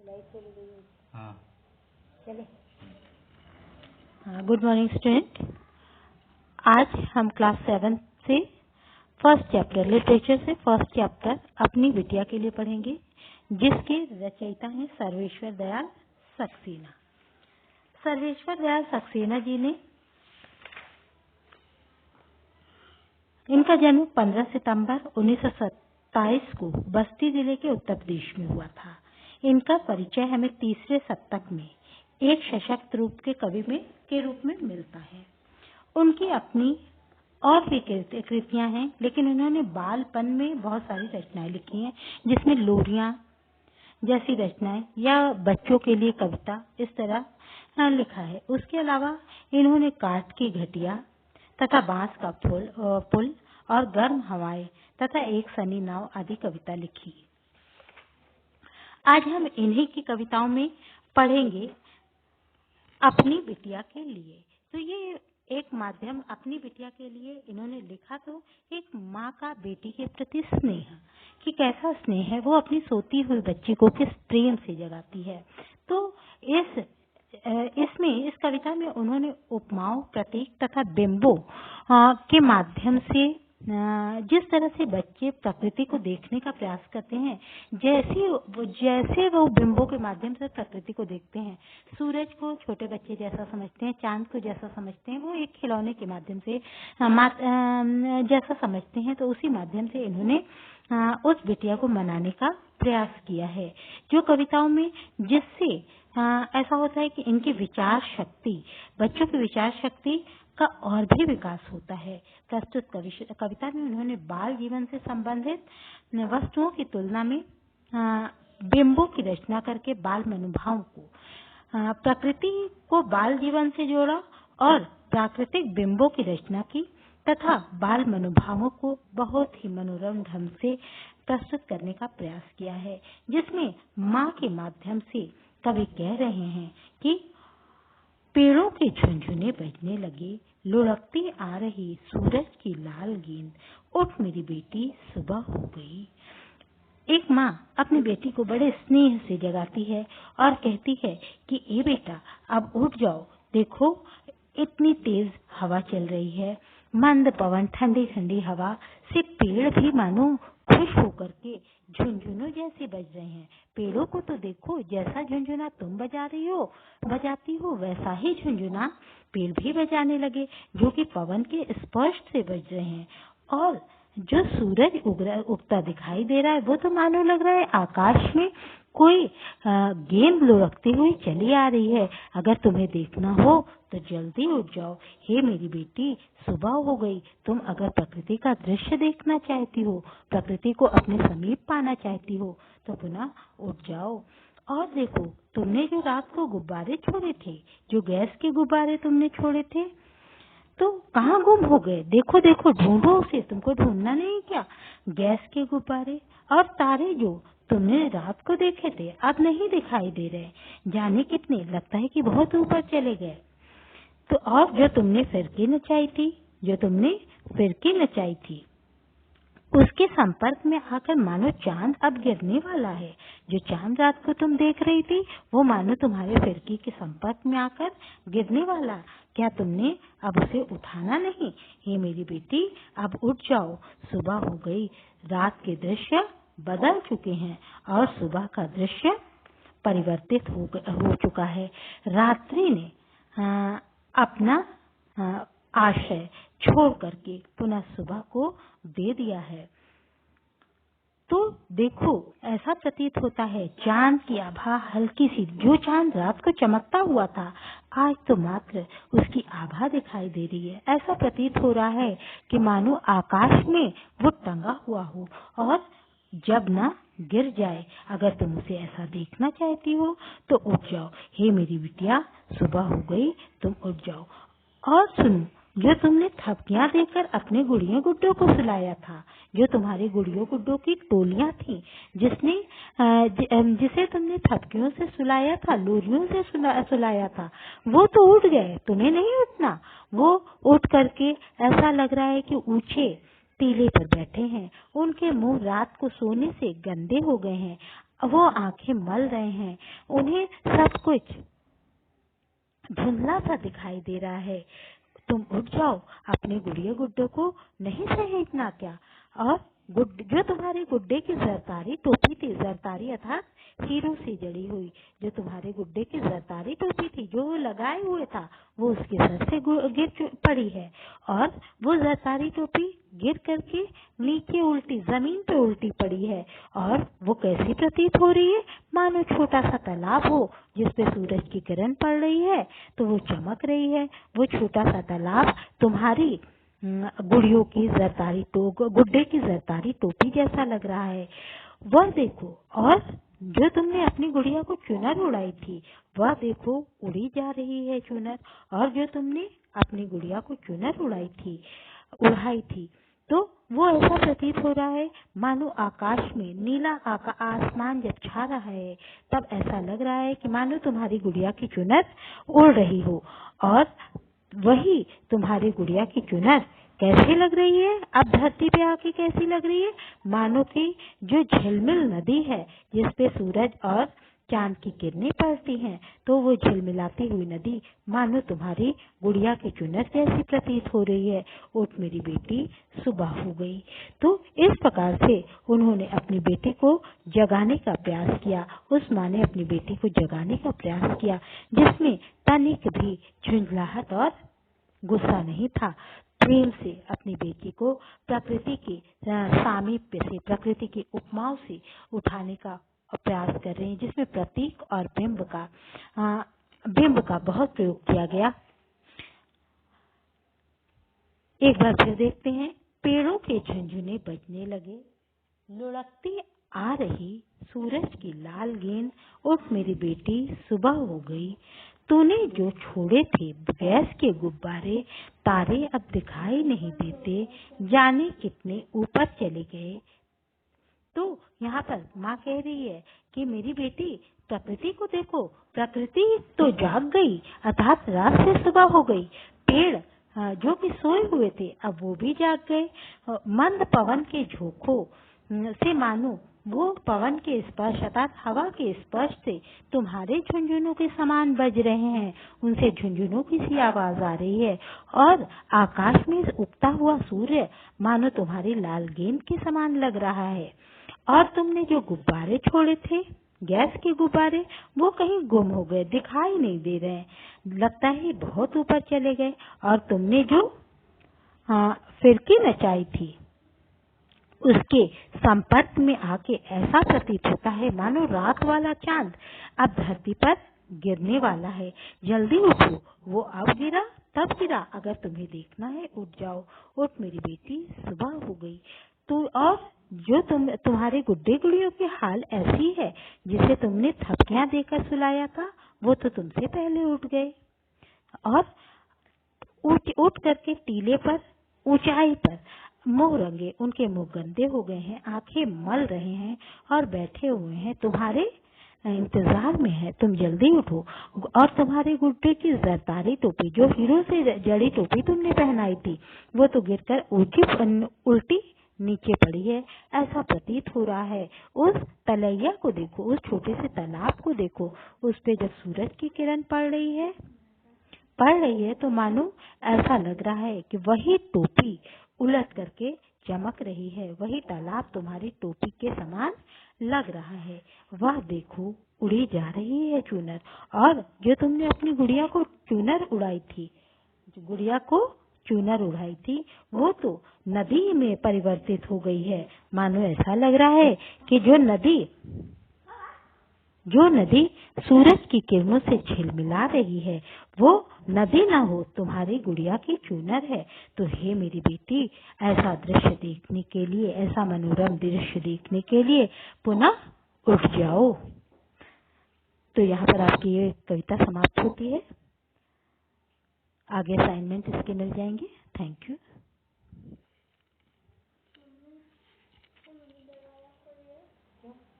हाँ। चले। Good morning student. आज हम क्लास 7 से फर्स्ट चैप्टर लिटरेचर से फर्स्ट चैप्टर अपनी बिटिया के लिए पढ़ेंगे, जिसके रचयिता हैं सर्वेश्वर दयाल सक्सेना। सर्वेश्वर दयाल सक्सेना जी ने इनका जन्म 15 सितंबर 1927 को बस्ती जिले के उत्तर प्रदेश में हुआ था। इनका परिचय हमें तीसरे शतक में एक सशक्त रूप के कवि के रूप में मिलता है। उनकी अपनी और भी कृतियां हैं, लेकिन उन्होंने बालपन में बहुत सारी रचनाएं लिखी हैं, जिसमें लोरियां जैसी रचनाएं या बच्चों के लिए कविता इस तरह लिखा है। उसके अलावा इन्होंने काठ की घटिया तथा बांस का पुल और गर्म हवाएं तथा एक सनी नाव आदि कविता लिखी। आज हम इन्हीं की कविताओं में पढ़ेंगे अपनी बिटिया के लिए। तो ये एक माध्यम अपनी बिटिया के लिए इन्होंने लिखा, तो एक माँ का बेटी के प्रति स्नेह कि कैसा स्नेह है, वो अपनी सोती हुई बच्ची को किस प्रेम से जगाती है। तो इस कविता में उन्होंने उपमाओं, प्रतीक तथा बिंबों के माध्यम से जिस तरह से बच्चे प्रकृति को देखने का प्रयास करते हैं, जैसे वो बिंबों के माध्यम से प्रकृति को देखते हैं, सूरज को छोटे बच्चे जैसा समझते हैं, चांद को जैसा समझते हैं, वो एक खिलौने के माध्यम से जैसा समझते हैं, तो उसी माध्यम से इन्होंने उस बिटिया को मनाने का प्रयास किया है। जो कविताओं में जिससे ऐसा होता है कि इनकी विचार शक्ति, बच्चों की विचार शक्ति का और भी विकास होता है। प्रस्तुत कविता में उन्होंने बाल जीवन से संबंधित वस्तुओं की तुलना में बिंबों की रचना करके बाल मनोभावों को, प्रकृति को बाल जीवन से जोड़ा और प्राकृतिक बिंबों की रचना की तथा बाल मनोभावों को बहुत ही मनोरम ढंग से प्रस्तुत करने का प्रयास किया है, जिसमें माँ के माध्यम से कवि कह रहे हैं कि पेड़ों के झुनझुने बजने लगे, लुढ़कती आ रही सूरज की लाल गेंद, उठ मेरी बेटी सुबह हो गई। एक माँ अपनी बेटी को बड़े स्नेह से जगाती है और कहती है कि ए बेटा, अब उठ जाओ, देखो इतनी तेज हवा चल रही है, मंद पवन, ठंडी ठंडी हवा से पेड़ भी मानो खुश होकर के झुनझुनों जैसे बज रहे हैं। पेड़ों को तो देखो, जैसा झुनझुना तुम बजाती हो वैसा ही झुनझुना पेड़ भी बजाने लगे, जो कि पवन के स्पर्श से बज रहे हैं। और जो सूरज उगता दिखाई दे रहा है, वो तो मानो लग रहा है आकाश में कोई गेंद लुढ़कती हुई चली आ रही है। अगर तुम्हें देखना हो तो जल्दी उठ जाओ, हे मेरी बेटी सुबह हो गई। तुम अगर प्रकृति का दृश्य देखना चाहती हो, प्रकृति को अपने समीप पाना चाहती हो, तो पुनः उठ जाओ। और देखो, तुमने जो रात को गुब्बारे छोड़े थे, जो गैस के गुब्बारे तुमने छोड़े थे, तो कहाँ गुम हो गए? देखो देखो, ढूंढो उसे, तुमको ढूंढना नहीं क्या? गैस के गुब्बारे और तारे जो तुमने रात को देखे थे, अब नहीं दिखाई दे रहे, जाने कितने, लगता है कि बहुत ऊपर चले गए। तो और जो तुमने फिरकी नचाई थी, उसके संपर्क में आकर मानो चांद अब गिरने वाला है। जो चांद रात को तुम देख रही थी, वो मानो तुम्हारे फिरकी के संपर्क में आकर गिरने वाला। क्या तुमने अब उसे उठाना नहीं? हे मेरी बेटी, अब उठ जाओ, सुबह हो गई। रात के दृश्य बदल चुके हैं और सुबह का दृश्य परिवर्तित हो चुका है। रात्रि ने अपना आश्रय छोड़ करके पुनः सुबह को दे दिया है। तो देखो, ऐसा प्रतीत होता है चांद की आभा हल्की सी, जो चांद रात को चमकता हुआ था, आज तो मात्र उसकी आभा दिखाई दे रही है। ऐसा प्रतीत हो रहा है कि मानो आकाश में वो टंगा हुआ हो और जब ना गिर जाए। अगर तुम उसे ऐसा देखना चाहती हो तो उठ जाओ, हे मेरी बिटिया सुबह हो गई, तुम उठ जाओ। और सुनो, जो तुमने थपकियां देकर अपने गुड़ियों गुड्डों को सुलाया था, जो तुम्हारी गुड़ियों गुड्डों की टोलियां थी, जिसे तुमने थपकियों से सुलाया था, लोरियों से सुलाया था, वो तो उठ गए, तुम्हें नहीं उठना। वो उठ करके ऐसा लग रहा है कि ऊंचे टीले पर बैठे हैं, उनके मुंह रात को सोने से गंदे हो गए हैं वो आंखें मल रहे हैं, उन्हें सब कुछ धुंधला सा दिखाई दे रहा है। तुम उठ जाओ, अपने गुड़िया गुड्डे को नहीं सहेजना क्या? और जो तुम्हारे गुड्डे की जरतारी टोपी थी, जरतारी अर्थात हीरो से जड़ी हुई, जो तुम्हारे गुड्डे की जरतारी टोपी थी जो वो लगाए हुए था, वो उसके सर से गिर पड़ी है। और वो जरतारी टोपी गिर करके नीचे उल्टी जमीन पे उल्टी पड़ी है। और वो कैसी प्रतीत हो रही है? मानो छोटा सा तालाब हो जिसपे सूरज की किरण पड़ रही है तो वो चमक रही है। वो छोटा सा तालाब तुम्हारी गुड़ियों की गुड्डे की जरतारी टोपी जैसा लग रहा है। वह देखो, और जो तुमने अपनी गुड़िया को चुनर उड़ाई थी, वह देखो उड़ी जा रही है चुनर। और जो तुमने अपनी गुड़िया को चुनर उड़ाई थी तो वो ऐसा प्रतीत हो रहा है मानो आकाश में नीला आसमान जब छा रहा है तब ऐसा लग रहा है कि मानो तुम्हारी गुड़िया की चुनर उड़ रही हो। और वही तुम्हारी गुड़िया की चुनर कैसी लग रही है अब धरती पे आके? कैसी लग रही है? मानो कि जो झिलमिल नदी है जिसपे सूरज और चांद की किरणें पड़ती हैं, तो वो झिलमिलाती हुई नदी मानो तुम्हारी गुड़िया की चुनर जैसी प्रतीत हो रही है। उठ मेरी बेटी, सुबह हो गई। तो इस प्रकार से उन्होंने अपनी बेटी को जगाने का प्रयास किया। उस माँ ने अपनी बेटी को जगाने का प्रयास किया जिसमें तनिक भी झुंझलाहट और गुस्सा नहीं था। प्रेम से अपनी बेटी को प्रकृति की सामीप्य से, प्रकृति की उपमाओं से उठाने का प्रयास कर रहे हैं, जिसमें प्रतीक और बिंब का बहुत प्रयोग किया गया। एक बार फिर देखते हैं। पेड़ों के झुनझुने बजने लगे, लुढ़कती आ रही सूरज की लाल गेंद। उठ मेरी बेटी, सुबह हो गई। तूने जो छोड़े थे गैस के गुब्बारे, तारे अब दिखाई नहीं देते, जाने कितने ऊपर चले गए। तो यहाँ पर माँ कह रही है कि मेरी बेटी, प्रकृति को देखो, प्रकृति तो जाग गई, अर्थात रात से सुबह हो गई। पेड़ जो कि सोए हुए थे अब वो भी जाग गए। मंद पवन के झोंकों से मानो वो पवन के स्पर्श अर्थात हवा के स्पर्श से तुम्हारे झुंझुनों के समान बज रहे हैं, उनसे झुंझुनों की सी आवाज आ रही है। और आकाश में उगता हुआ सूर्य मानो तुम्हारी लाल गेंद के समान लग रहा है। और तुमने जो गुब्बारे छोड़े थे, गैस के गुब्बारे, वो कहीं गुम हो गए, दिखाई नहीं दे रहे हैं, लगता है बहुत ऊपर चले गए। और तुमने जो फिरकी नचाई थी उसके संपर्क में आके ऐसा प्रतीत होता है मानो रात वाला चांद अब धरती पर गिरने वाला है। जल्दी उठो, वो अब गिरा तब गिरा, अगर तुम्हें देखना है उठ जाओ। उठ मेरी बेटी, सुबह हो गई। तो और जो तुम्हारे गुड्डे गुड़ियों की हाल ऐसी है जिसे तुमने थपकियां देकर सुलाया था, वो तो तुमसे पहले उठ गए। और उठ करके टीले पर, ऊंचाई पर मुंह रंगे, उनके मुंह गंदे हो गए हैं, आंखें मल रहे हैं और बैठे हुए हैं, तुम्हारे इंतजार में है। तुम जल्दी उठो। और तुम्हारे गुड्डे की जरदारी टोपी, जो हीरो से जड़ी टोपी तुमने पहनाई थी, वो तो गिरकर उल्टी नीचे पड़ी है, ऐसा प्रतीत हो रहा है। उस तलैया को देखो, उस छोटे से तालाब को देखो, उस पे जब सूरज की किरण पड़ रही है तो मानो ऐसा लग रहा है कि वही टोपी उलट करके चमक रही है, वही तालाब तुम्हारी टोपी के समान लग रहा है। वह देखो उड़ी जा रही है चुनर। और जो तुमने अपनी गुड़िया को चुनर उड़ाई थी, वो तो नदी में परिवर्तित हो गई है। मानो ऐसा लग रहा है कि जो नदी सूरज की किरणों से झिलमिला रही है, वो नदी ना हो, तुम्हारी गुड़िया की चुनर है। तो हे मेरी बेटी, ऐसा दृश्य देखने के लिए, ऐसा मनोरम दृश्य देखने के लिए पुनः उठ जाओ। तो यहाँ पर आपकी ये कविता समाप्त होती है। आगे असाइनमेंट इसके मिल जाएंगे। Thank you.